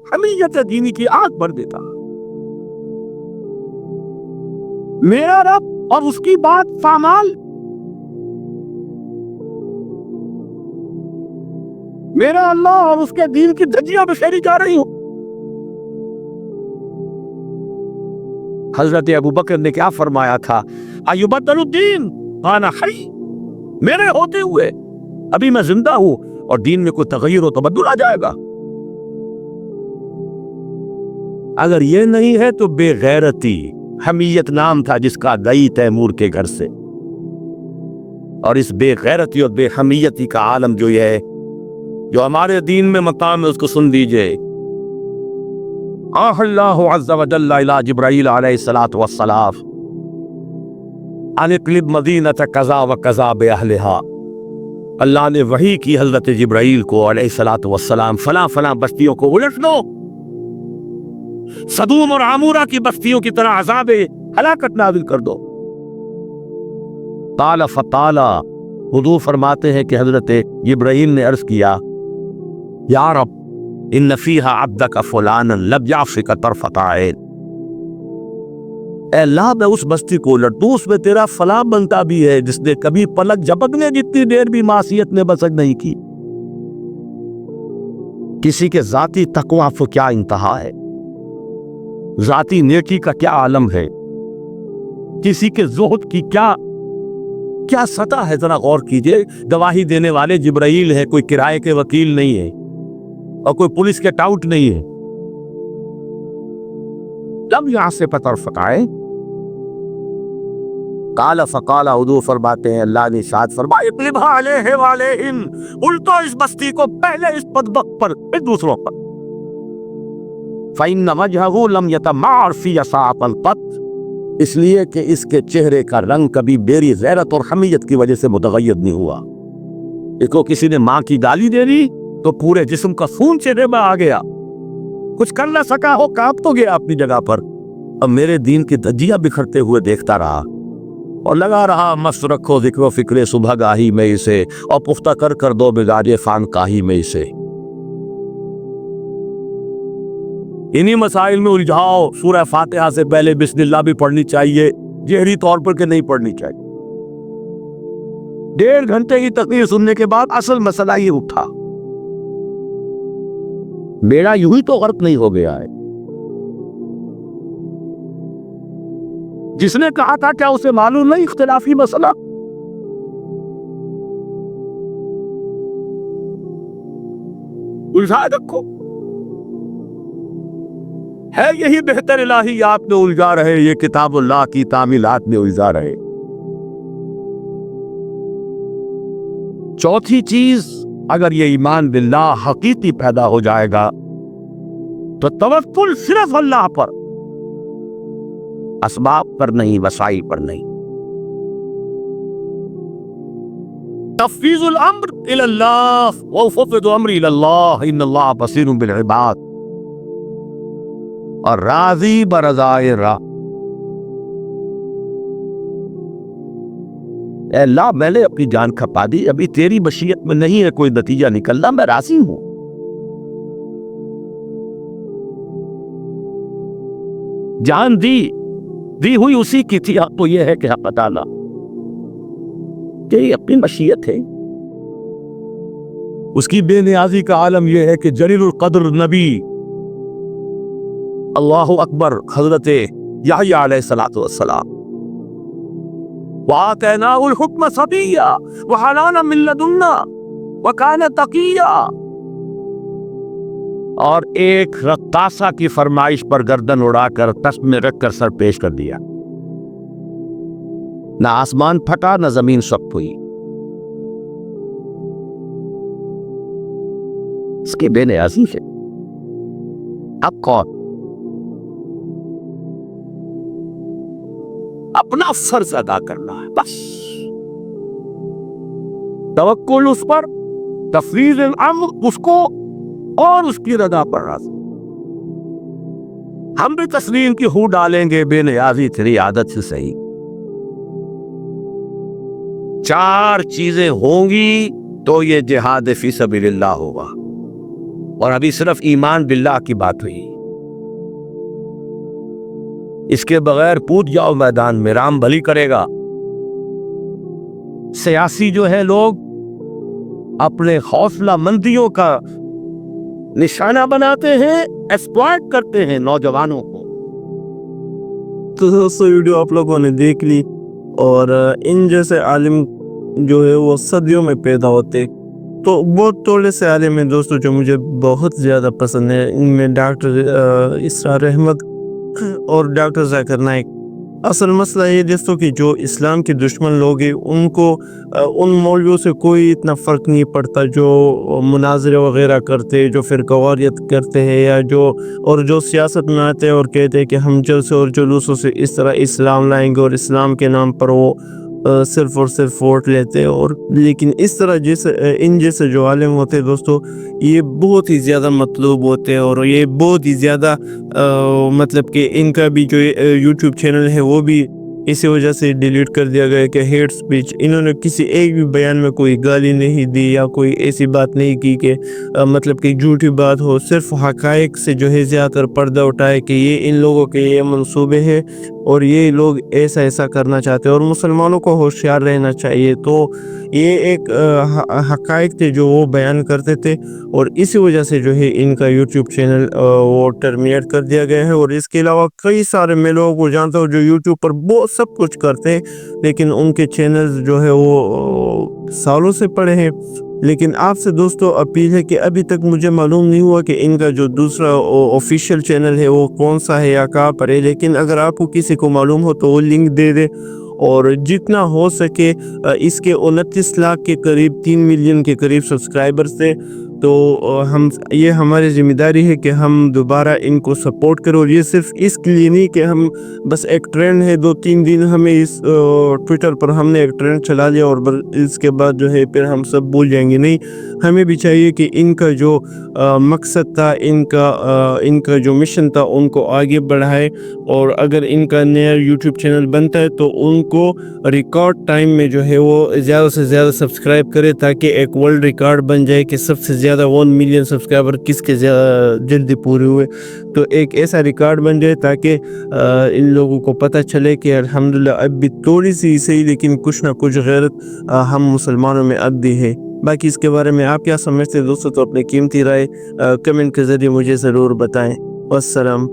حمیت دینی کی آگ بھر دیتا. میرا رب اور اس کی بات فامال، میرا اللہ اور اس کے دین کی دھجیاں بکھیری جا رہی ہوں. حضرت ابوبکر نے کیا فرمایا تھا؟ ایبدل الدین وانا حی، میرے ہوتے ہوئے ابھی میں زندہ ہوں اور دین میں کوئی تغیر و تبدل آ جائے گا. اگر یہ نہیں ہے تو بے غیرتی. حمیت نام تھا جس کا گئی تیمور کے گھر سے، اور اس بے غیرتی اور بے حمیتی کا عالم جو یہ ہے، جو ہمارے دین میں مقام ہے، اس کو سن لیجئے. آہ اللہ عز و جل الى جبرائیل علیہ الصلاۃ والسلام ان اقلب مدینۃ کذا و کذا باہلھا. اللہ نے وحی کی حضرت جبرائیل کو علیہ الصلاۃ والسلام، فلاں فلاں بستیوں کو الٹ دو، صدوم اور عمورہ کی بستیوں کی طرح عذاب ہلاکت نازل کر دو. قال فقال، حضور فرماتے ہیں کہ حضرت جبرائیل نے عرض کیا، یا رب ان فیہا عبدک فلانا لم یعصک طرفۃ عین. اے اللہ، میں اس بستی کو الٹ دوں، اس میں تیرا فلاں بنتا بھی ہے جس نے کبھی پلک جھپکنے جتنی دیر بھی معصیت میں بسک نہیں کی. کسی کے ذاتی تقویٰ کو کیا انتہا ہے، ذاتی نیکی کا کیا عالم ہے، کسی کے زہد کی کیا سطح ہے. ذرا غور کیجئے. گواہی دینے والے جبرائیل ہے، کوئی کرائے کے وکیل نہیں ہے اور کوئی پولیس کے ٹاؤٹ نہیں ہے. لم یعصک طرفۃ عین. قال فقال، حضور فرماتے ہیں اللہ نے ارشاد فرمایا، اقلبھا علیہ وعلیہم، الٹو اس بستی کو، پہلے اس بدبخت پر پھر دوسروں پر. فإن وجهه لم يتمعر في ساعة قط، اس لیے کہ اس کے چہرے کا رنگ کبھی میری غیرت اور حمیت کی وجہ سے متغیر نہیں ہوا. اس کو کسی نے ماں کی گالی دے دی تو پورے جسم کا خون چہرے میں آ گیا، کچھ کر نہ سکا، ہو کانپ تو گیا اپنی جگہ پر. اب میرے دین کی دھجیاں بکھرتے ہوئے دیکھتا رہا اور لگا رہا، مست رکھو ذکر و فکر صبح گاہی میں اسے، اور پختہ کر دو مزاج خانقاہی میں اسے. انہی مسائل میں الجھاؤ. سورہ فاتحہ سے پہلے بسم اللہ بھی پڑھنی چاہیے، جہری طور پر کہ نہیں پڑھنی چاہیے. 1.5 گھنٹے کی تقریر سننے کے بعد اصل مسئلہ یہ اٹھا، بیڑا یوں ہی تو غرق نہیں ہو گیا ہے. جس نے کہا تھا کیا اسے معلوم نہیں اختلافی مسئلہ؟ الجھائے رکھو. ہے یہی بہتر الہیات میں الجھا رہے، یہ کتاب اللہ کی تعمیلات میں الجھا رہے. چوتھی چیز، اگر یہ ایمان باللہ حقیقی پیدا ہو جائے گا تو توکل صرف اللہ پر، اسباب پر نہیں، وسائل پر نہیں. تفویض الامر الی اللہ، وافوض امری الی اللہ ان اللہ بصیر بالعباد. اور راضی برضائے راہ. اے اللہ، میں نے اپنی جان کھپا دی، ابھی تیری مشیت میں نہیں ہے کوئی نتیجہ نکلنا، میں راضی ہوں. جان دی ہوئی اسی کی تھی، اب تو یہ ہے کہ حق تعالی کہ یہ اپنی مشیت ہے. اس کی بے نیازی کا عالم یہ ہے کہ جلیل القدر نبی، اللہ اکبر، حضرت یحییٰ علیہ الصلوۃ والسلام، وآتیناہ الحکم صبیا وحنانا من لدنا وکان تقیا. اور ایک رقاصہ کی فرمائش پر گردن اڑا کر تسم میں رکھ کر سر پیش کر دیا. نہ آسمان پھٹا نہ زمین سخت ہوئی. اس کی بے نیازی ہے. اب کون اپنا فرض ادا کرنا ہے، بس توکل اس پر، تفویض الامر اس کو، اور اس کی رضا پر راضی. ہم بھی تسلیم کی ہو ڈالیں گے، بے نیازی تیری عادت سے صحیح. 4 چیزیں ہوں گی تو یہ جہاد فی سبیل اللہ ہوگا. اور ابھی صرف ایمان باللہ کی بات ہوئی. اس کے بغیر کود جاؤ میدان میں، رام بھلی کرے گا. سیاسی جو ہے لوگ اپنے حوصلہ مندیوں کا نشانہ بناتے ہیں، ایکسپلائٹ کرتے ہیں نوجوانوں کو. تو دوستو ویڈیو آپ لوگوں نے دیکھ لی، اور ان جیسے عالم جو ہے وہ صدیوں میں پیدا ہوتے. تو بہت تھوڑے سے عالم ہیں دوستو جو مجھے بہت زیادہ پسند ہے. ان میں ڈاکٹر اسرار احمد اور ڈاکٹر ذاکر نائک. اصل مسئلہ یہ دوستو کہ جو اسلام کے دشمن لوگ ہیں ان کو ان مولویوں سے کوئی اتنا فرق نہیں پڑتا جو مناظرے وغیرہ کرتے، جو فرقہ واریت کرتے ہیں، یا جو سیاست میں آتے ہیں اور کہتے ہیں کہ ہم جلسے اور جلوسوں سے اس طرح اسلام لائیں گے، اور اسلام کے نام پر وہ صرف اور صرف ووٹ لیتے. اور لیکن اس طرح ان جیسے جو عالم ہوتے ہیں دوستو، یہ بہت ہی زیادہ مطلوب ہوتے ہیں، اور یہ بہت ہی زیادہ مطلب کہ ان کا بھی جو یوٹیوب چینل ہے وہ بھی اسی وجہ سے ڈیلیٹ کر دیا گیا کہ ہیٹ سپیچ. انہوں نے کسی ایک بھی بیان میں کوئی گالی نہیں دی یا کوئی ایسی بات نہیں کی کہ مطلب کہ جھوٹی بات ہو. صرف حقائق سے جو ہے زیادہ تر پردہ اٹھائے کہ یہ ان لوگوں کے یہ منصوبے ہیں اور یہ لوگ ایسا کرنا چاہتے ہیں اور مسلمانوں کو ہوشیار رہنا چاہیے. تو یہ ایک حقائق تھے جو وہ بیان کرتے تھے، اور اسی وجہ سے جو ہے ان کا یوٹیوب چینل وہ ٹرمینیٹ کر دیا گیا ہے. اور اس کے علاوہ کئی سارے میں لوگوں کو جانتا ہوں جو یوٹیوب پر بہت سب کچھ کرتے ہیں، لیکن ان کے چینلز جو ہے وہ سالوں سے پڑے ہیں. لیکن آپ سے دوستو اپیل ہے کہ ابھی تک مجھے معلوم نہیں ہوا کہ ان کا جو دوسرا آفیشیل چینل ہے وہ کون سا ہے یا کہاں پر ہے. لیکن اگر آپ کو کسی کو معلوم ہو تو وہ لنک دے دے، اور جتنا ہو سکے اس کے 29 لاکھ کے قریب 3 ملین کے قریب سبسکرائبرز تھے. تو یہ ہماری ذمہ داری ہے کہ ہم دوبارہ ان کو سپورٹ کریں. اور یہ صرف اس کے لیے نہیں کہ ہم بس ایک ٹرینڈ ہے 2-3 دن ہمیں اس ٹویٹر پر ہم نے ایک ٹرینڈ چلا لیا اور اس کے بعد جو ہے پھر ہم سب بھول جائیں گے. نہیں، ہمیں بھی چاہیے کہ ان کا جو مقصد تھا، ان کا جو مشن تھا ان کو آگے بڑھائے. اور اگر ان کا نیا یوٹیوب چینل بنتا ہے تو ان کو ریکارڈ ٹائم میں جو ہے وہ زیادہ سے زیادہ سبسکرائب کرے، تاکہ ایک ورلڈ ریکارڈ بن جائے کہ سب سے زیادہ 1 ملین سبسکرائبر کس کے جلدی پورے ہوئے. تو ایک ایسا ریکارڈ بن جائے تاکہ ان لوگوں کو پتہ چلے کہ الحمدللہ اب بھی تھوڑی سی صحیح لیکن کچھ نہ کچھ غیرت ہم مسلمانوں میں اب بھی ہے. باقی اس کے بارے میں آپ کیا سمجھتے ہیں دوستو؟ تو اپنے قیمتی رائے کمنٹ کے ذریعے مجھے ضرور بتائیں. والسلام.